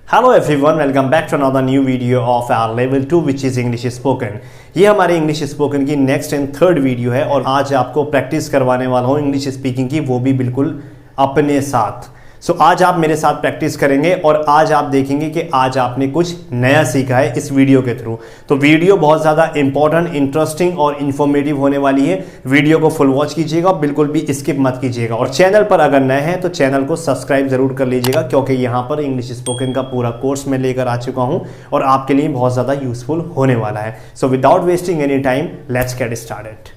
Hello everyone, welcome back to another new video of our level 2 which is English spoken. ये हमारे English spoken की next and third video है और आज आपको प्रैक्टिस करवाने वाला हूँ इंग्लिश स्पीकिंग की, वो भी बिल्कुल अपने साथ। सो आज आप मेरे साथ प्रैक्टिस करेंगे और आज आप देखेंगे कि आज आपने कुछ नया सीखा है इस वीडियो के थ्रू। तो वीडियो बहुत ज़्यादा इंपॉर्टेंट, इंटरेस्टिंग और इन्फॉर्मेटिव होने वाली है। वीडियो को फुल वॉच कीजिएगा, बिल्कुल भी स्किप मत कीजिएगा। और चैनल पर अगर नए हैं तो चैनल को सब्सक्राइब जरूर कर लीजिएगा, क्योंकि यहाँ पर इंग्लिश स्पोकन का पूरा कोर्स मैं लेकर आ चुका हूँ और आपके लिए बहुत ज़्यादा यूजफुल होने वाला है। So without wasting any time, let's get started.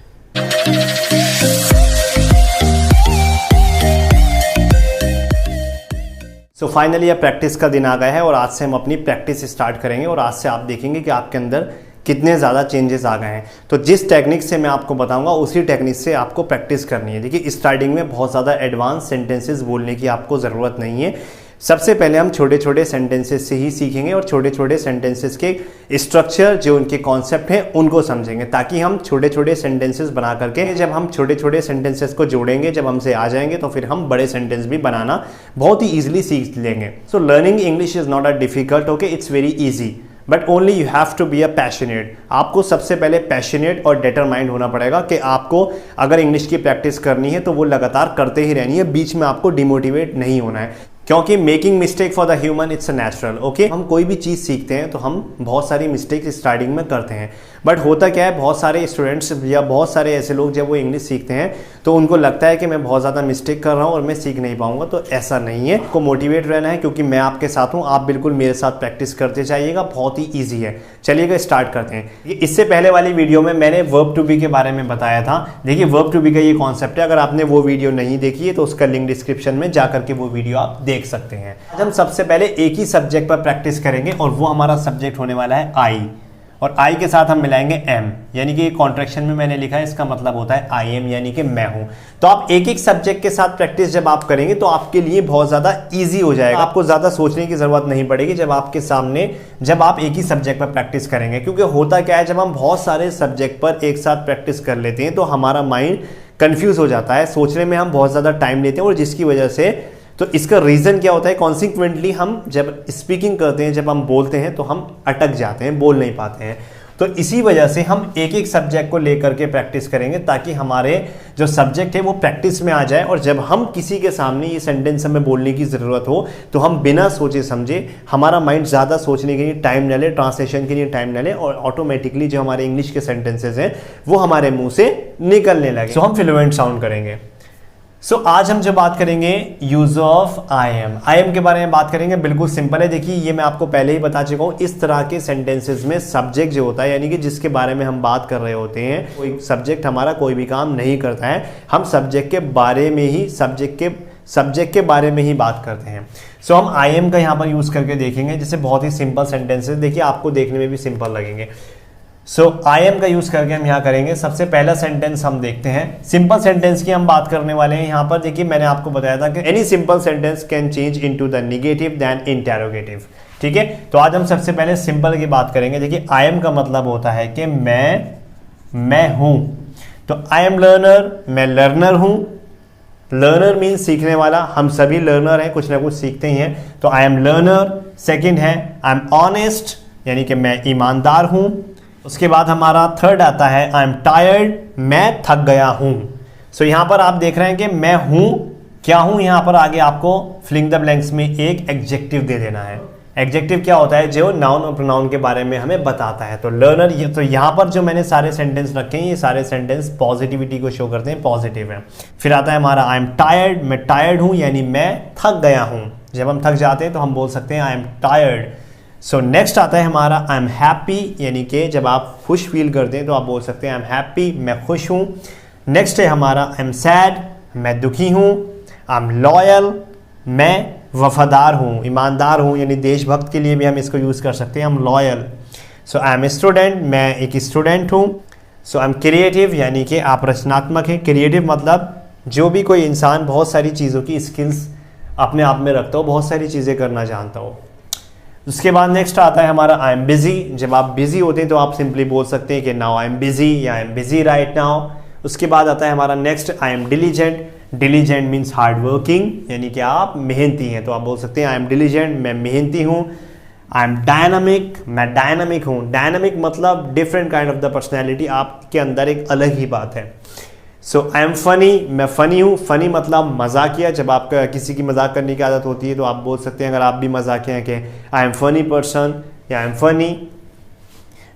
So finally अब प्रैक्टिस का दिन आ गया है और आज से हम अपनी प्रैक्टिस स्टार्ट करेंगे और आज से आप देखेंगे कि आपके अंदर कितने ज़्यादा चेंजेस आ गए हैं। तो जिस टेक्निक से मैं आपको बताऊंगा उसी टेक्निक से आपको प्रैक्टिस करनी है। देखिए, स्टार्टिंग में बहुत ज़्यादा एडवांस सेंटेंसेस बोलने की आपको ज़रूरत नहीं है। सबसे पहले हम छोटे छोटे सेंटेंसेस से ही सीखेंगे और छोटे छोटे सेंटेंसेस के स्ट्रक्चर, जो उनके कॉन्सेप्ट हैं, उनको समझेंगे, ताकि हम छोटे छोटे सेंटेंसेस बना करके जब हम छोटे छोटे सेंटेंसेस को जोड़ेंगे, जब हमसे आ जाएंगे, तो फिर हम बड़े सेंटेंस भी बनाना बहुत ही ईजिली सीख लेंगे। So learning English is not a difficult, okay, it's very easy, but only you have to be a passionate. आपको सबसे पहले पैशनेट और डिटरमाइंड होना पड़ेगा कि आपको अगर इंग्लिश की प्रैक्टिस करनी है तो वो लगातार करते ही रहनी है, बीच में आपको डिमोटिवेट नहीं होना है, क्योंकि making mistake for the human it's natural. Okay, हम कोई भी चीज़ सीखते हैं तो हम बहुत सारी मिस्टेक्स स्टार्टिंग में करते हैं, बट होता क्या है, बहुत सारे स्टूडेंट्स या बहुत सारे ऐसे लोग जब वो इंग्लिश सीखते हैं तो उनको लगता है कि मैं बहुत ज़्यादा मिस्टेक कर रहा हूँ और मैं सीख नहीं पाऊंगा। तो ऐसा नहीं है, आपको मोटिवेट रहना है, क्योंकि मैं आपके साथ हूँ। आप बिल्कुल मेरे साथ प्रैक्टिस करते जाइएगा, बहुत ही ईजी है। चलिएगा स्टार्ट करते हैं। इससे पहले वाली वीडियो में मैंने वर्ब टू बी के बारे में बताया था। देखिए, वर्ब टू बी का ये कॉन्सेप्ट है। अगर आपने वो वीडियो नहीं देखी है तो उसका लिंक डिस्क्रिप्शन में जाकर के वो वीडियो आप देख सकते हैं। आज हम सबसे पहले एक ही सब्जेक्ट पर प्रैक्टिस करेंगे और वो हमारा सब्जेक्ट होने वाला है आई, और आई के साथ हम मिलाएंगे एम, यानी कि कॉन्ट्रैक्शन में मैंने लिखा है, इसका मतलब होता है आई एम, यानी कि मैं हूं। तो आप एक एक सब्जेक्ट के साथ प्रैक्टिस जब आप करेंगे तो आपके लिए बहुत ज़्यादा इजी हो जाएगा। आपको ज़्यादा सोचने की ज़रूरत नहीं पड़ेगी जब आपके सामने, जब आप एक ही सब्जेक्ट पर प्रैक्टिस करेंगे। क्योंकि होता क्या है, जब हम बहुत सारे सब्जेक्ट पर एक साथ प्रैक्टिस कर लेते हैं तो हमारा माइंड कन्फ्यूज़ हो जाता है, सोचने में हम बहुत ज़्यादा टाइम लेते हैं, और जिसकी वजह से, तो इसका रीज़न क्या होता है, कॉन्सिक्वेंटली हम जब स्पीकिंग करते हैं, जब हम बोलते हैं तो हम अटक जाते हैं, बोल नहीं पाते हैं। तो इसी वजह से हम एक एक सब्जेक्ट को लेकर के प्रैक्टिस करेंगे, ताकि हमारे जो सब्जेक्ट है वो प्रैक्टिस में आ जाए, और जब हम किसी के सामने ये सेंटेंस हमें बोलने की ज़रूरत हो तो हम बिना सोचे समझे, हमारा माइंड ज़्यादा सोचने के लिए टाइम न ले, ट्रांसलेशन के लिए टाइम न ले, और ऑटोमेटिकली जो हमारे इंग्लिश के सेंटेंसेज हैं वो हमारे मुंह से निकलने लगे। सो हम फ्लुएंट साउंड करेंगे। सो आज हम जो बात करेंगे यूज ऑफ आई एम के बारे में बात करेंगे। बिल्कुल सिंपल है। देखिए, ये मैं आपको पहले ही बता चुका हूँ, इस तरह के सेंटेंसेस में सब्जेक्ट जो होता है, यानी कि जिसके बारे में हम बात कर रहे होते हैं, कोई सब्जेक्ट हमारा कोई भी काम नहीं करता है, हम सब्जेक्ट के बारे में ही सब्जेक्ट के बारे में ही बात करते हैं। सो हम आई एम का यहाँ पर यूज करके देखेंगे, जैसे बहुत ही सिंपल सेंटेंसेस, देखिए आपको देखने में भी सिंपल लगेंगे। सो आई एम का यूज करके हम यहाँ करेंगे। सबसे पहला सेंटेंस हम देखते हैं, सिंपल सेंटेंस की हम बात करने वाले हैं। यहाँ पर देखिए, मैंने आपको बताया था कि any simple sentence can change into the negative then interrogative. ठीक है, तो आज हम सबसे पहले सिंपल की बात करेंगे। देखिए, आई एम का मतलब होता है कि मैं हूं। तो आई एम लर्नर, मैं लर्नर हूं। लर्नर मीन्स सीखने वाला, हम सभी लर्नर हैं, कुछ ना कुछ सीखते ही हैं। तो आई एम लर्नर। सेकेंड है आई एम ऑनेस्ट, यानी कि मैं ईमानदार हूं। उसके बाद हमारा थर्ड आता है आई एम टायर्ड, मैं थक गया हूं। सो यहां पर आप देख रहे हैं कि मैं हूं, क्या हूं, यहां पर आगे आपको फिलिंग द ब्लैंक्स में एक एडजेक्टिव दे देना है। एडजेक्टिव क्या होता है, जो नाउन और प्रोनाउन के बारे में हमें बताता है। तो लर्नर, ये तो यहां पर जो मैंने सारे सेंटेंस रखे हैं, ये सारे सेंटेंस पॉजिटिविटी को शो करते हैं, पॉजिटिव है। फिर आता है हमारा आई एम टायर्ड, मैं टायर्ड हूं, यानी मैं थक गया हूं। जब हम थक जाते हैं तो हम बोल सकते हैं I am tired. So next आता है हमारा आई एम हैप्पी, यानी कि जब आप खुश फील करते हैं तो आप बोल सकते हैं आई एम हैप्पी, मैं खुश हूँ। नेक्स्ट है हमारा आई एम सैड, मैं दुखी हूँ। आई एम लॉयल, मैं वफादार हूँ, ईमानदार हूँ, यानी देशभक्त के लिए भी हम इसको यूज़ कर सकते हैं, I M loyal. So I am student, मैं एक स्टूडेंट हूँ। सो आई एम क्रिएटिव, यानी कि आप रचनात्मक हैं। क्रिएटिव मतलब जो भी कोई इंसान बहुत सारी चीज़ों की स्किल्स अपने आप में रखता हो, बहुत सारी चीज़ें करना जानता हो। उसके बाद नेक्स्ट आता है हमारा आई एम बिजी। जब आप बिजी होते हैं तो आप सिंपली बोल सकते हैं कि नाउ आई एम बिजी या I am busy right now. उसके बाद आता है हमारा next I am diligent. Diligent means hard working, यानी कि आप मेहनती हैं, तो आप बोल सकते हैं आई एम डिलीजेंट, मैं मेहनती हूँ। आई एम डायनामिक, मैं डायनामिक हूँ। डायनामिक मतलब different kind of the personality, आपके अंदर एक अलग ही बात है। सो आई एम फनी, मैं फ़नी हूँ। फ़नी मतलब मजाकिया, जब आपका किसी की मजाक करने की आदत होती है तो आप बोल सकते हैं, अगर आप भी मजाकिया हैं, कि आई एम फनी पर्सन या आई एम फनी।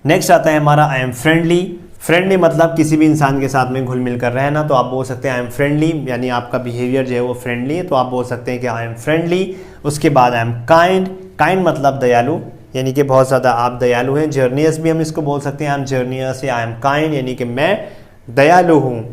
नेक्स्ट आता है हमारा आई एम फ्रेंडली। फ्रेंडली मतलब किसी भी इंसान के साथ में घुल मिल कर रहना, तो आप बोल सकते हैं आई एम फ्रेंडली, यानी आपका बिहेवियर जो है वो फ्रेंडली है, तो आप बोल सकते हैं कि आई एम फ्रेंडली। उसके बाद आई एम काइंड। काइंड मतलब दयालु, यानी कि बहुत ज़्यादा आप दयालु हैं। जर्नियस भी हम इसको बोल सकते हैं, आई एम जर्नियस या आई एम काइंड, यानी कि मैं दयालु हूँ।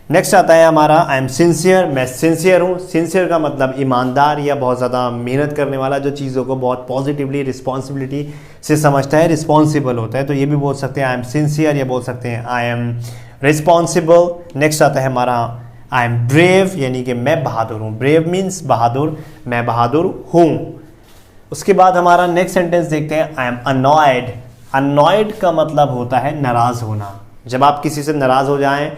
नेक्स्ट आता है हमारा आई एम सिंसियर, मैं सिंसियर हूँ। सिंसियर का मतलब ईमानदार या बहुत ज़्यादा मेहनत करने वाला, जो चीज़ों को बहुत पॉजिटिवली रिस्पॉन्सिबिलिटी से समझता है, रिस्पॉन्सिबल होता है, तो ये भी बोल सकते हैं आई एम सिंसियर, या बोल सकते हैं आई एम रिस्पॉन्सिबल। नेक्स्ट आता है हमारा आई एम ब्रेव, यानी कि मैं बहादुर हूँ। ब्रेव मीन्स बहादुर, मैं बहादुर हूँ। उसके बाद हमारा नेक्स्ट सेंटेंस देखते हैं आई एम अनॉयड। अनॉयड का मतलब होता है नाराज़ होना। जब आप किसी से नाराज़ हो जाएं,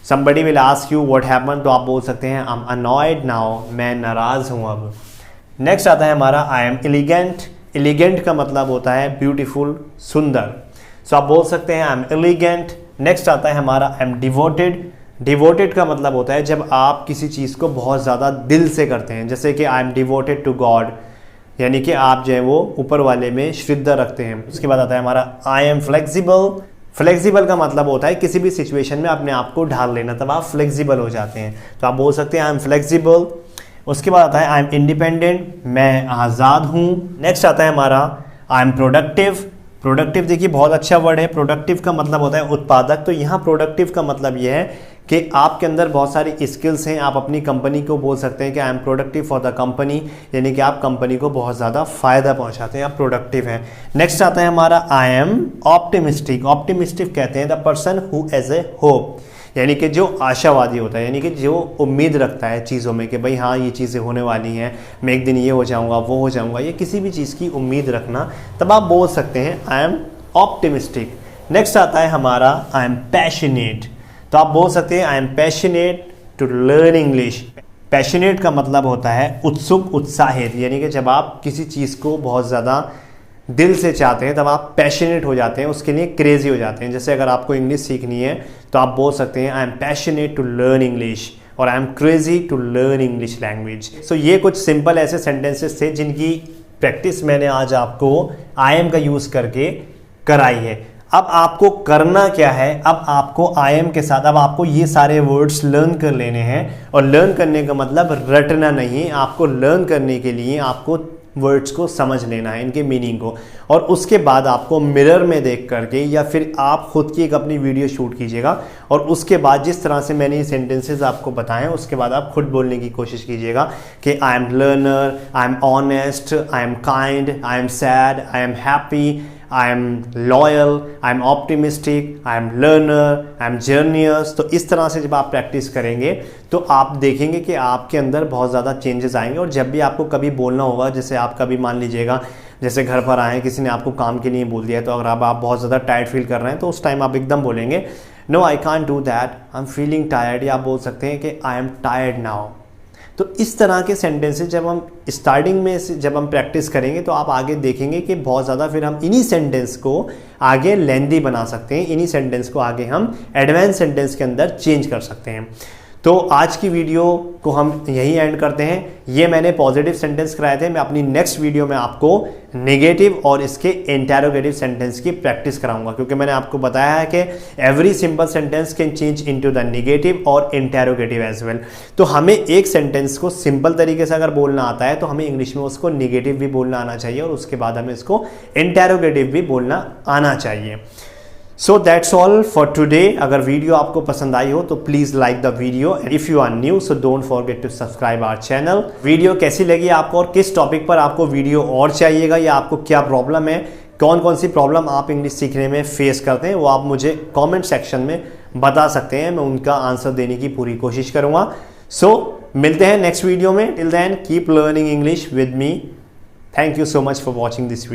somebody will ask you what happened, तो आप बोल सकते हैं I'm annoyed now, मैं नाराज़ हूँ अब। नेक्स्ट आता है हमारा I am elegant। elegant का मतलब होता है ब्यूटीफुल, सुंदर, सो आप बोल सकते हैं I am elegant। नेक्स्ट आता है हमारा I am devoted। devoted का मतलब होता है जब आप किसी चीज़ को बहुत ज़्यादा दिल से करते हैं, जैसे कि I am devoted to God, यानी कि आप जो है वो ऊपर वाले में श्रद्धा रखते हैं। उसके बाद आता है हमारा I am flexible। फ्लेक्सिबल का मतलब होता है किसी भी सिचुएशन में अपने आप को ढाल लेना, तब आप फ्लेक्सिबल हो जाते हैं, तो आप बोल सकते हैं आई एम फ्लेक्सिबल। उसके बाद आता है आई एम इंडिपेंडेंट, मैं आज़ाद हूँ। नेक्स्ट आता है हमारा आई एम प्रोडक्टिव। प्रोडक्टिव देखिए बहुत अच्छा वर्ड है। प्रोडक्टिव का मतलब होता है उत्पादक, तो यहाँ प्रोडक्टिव का मतलब यह है कि आपके अंदर बहुत सारी स्किल्स हैं। आप अपनी कंपनी को बोल सकते हैं कि I am productive for the company, यानी कि आप कंपनी को बहुत ज़्यादा फ़ायदा पहुंचाते हैं, आप प्रोडक्टिव हैं। नेक्स्ट आता है हमारा आई एम ऑप्टिमिस्टिक। ऑप्टिमिस्टिक कहते हैं the person who has a hope, यानी कि जो आशावादी होता है, यानी कि जो उम्मीद रखता है चीज़ों में कि भाई हाँ ये चीज़ें होने वाली हैं, मैं एक दिन ये हो जाऊँगा, वो हो जाऊँगा, ये किसी भी चीज़ की उम्मीद रखना, तब आप बोल सकते हैं आई एम ऑप्टिमिस्टिक। नेक्स्ट आता है हमारा आई एम पैशनेट, तो आप बोल सकते हैं I am passionate to learn English. Passionate का मतलब होता है उत्सुक, उत्साहित, यानी कि जब आप किसी चीज़ को बहुत ज़्यादा दिल से चाहते हैं तब आप पैशनेट हो जाते हैं, उसके लिए क्रेजी हो जाते हैं। जैसे अगर आपको इंग्लिश सीखनी है तो आप बोल सकते हैं I am passionate to learn English और I am crazy to learn English language. So ये कुछ सिंपल ऐसे सेंटेंसेस थे जिनकी प्रैक्टिस मैंने आज आपको आई एम का यूज़ करके कराई है। अब आपको करना क्या है, अब आपको आई एम के साथ अब आपको ये सारे वर्ड्स लर्न कर लेने हैं, और लर्न करने का मतलब रटना नहीं, आपको लर्न करने के लिए आपको वर्ड्स को समझ लेना है, इनके मीनिंग को, और उसके बाद आपको मिरर में देख करके या फिर आप खुद की एक अपनी वीडियो शूट कीजिएगा, और उसके बाद जिस तरह से मैंने ये सेंटेंसेस आपको बताएं उसके बाद आप खुद बोलने की कोशिश कीजिएगा कि I am learner, I am honest, I am kind, I am sad, I am happy, I am loyal, I am optimistic, I am learner, I am जर्नियस। तो इस तरह से जब आप प्रैक्टिस करेंगे तो आप देखेंगे कि आपके अंदर बहुत ज़्यादा चेंजेस आएंगे। और जब भी आपको कभी बोलना होगा, जैसे आप कभी मान लीजिएगा जैसे घर पर आए, किसी ने आपको काम के लिए बोल दिया, तो अगर आप बहुत ज़्यादा टायर्ड फील कर रहे हैं तो उस टाइम आप एकदम बोलेंगे no I can't do that, I am feeling tired, या आप बोल सकते हैं कि आई एम टायर्ड नाउ। तो इस तरह के सेंटेंसेस जब हम स्टार्टिंग में जब हम प्रैक्टिस करेंगे तो आप आगे देखेंगे कि बहुत ज़्यादा फिर हम इन्हीं सेंटेंस को आगे लेंदी बना सकते हैं, इन्हीं सेंटेंस को आगे हम एडवांस सेंटेंस के अंदर चेंज कर सकते हैं। तो आज की वीडियो को हम यहीं एंड करते हैं। ये मैंने पॉजिटिव सेंटेंस कराए थे, मैं अपनी नेक्स्ट वीडियो में आपको नेगेटिव और इसके इंटेरोगेटिव सेंटेंस की प्रैक्टिस कराऊंगा, क्योंकि मैंने आपको बताया है कि every simple sentence can change into the negative और इंटेरोगेटिव एज वेल। तो हमें एक सेंटेंस को सिंपल तरीके से अगर बोलना आता है तो हमें इंग्लिश में उसको नेगेटिव भी बोलना आना चाहिए, और उसके बाद हमें इसको इंटेरोगेटिव भी बोलना आना चाहिए। So that's all for today. अगर वीडियो आपको पसंद आई हो तो please like the video, if you are new so don't forget to subscribe our channel. Video कैसी लगी आपको और किस टॉपिक पर आपको वीडियो और चाहिएगा, या आपको क्या प्रॉब्लम है, कौन कौन सी प्रॉब्लम आप इंग्लिश सीखने में फेस करते हैं, वो आप मुझे कॉमेंट सेक्शन में बता सकते हैं, मैं उनका आंसर देने की पूरी कोशिश करूँगा। सो मिलते हैं नेक्स्ट वीडियो में। Till then keep learning English with me. Thank you so much for watching this video.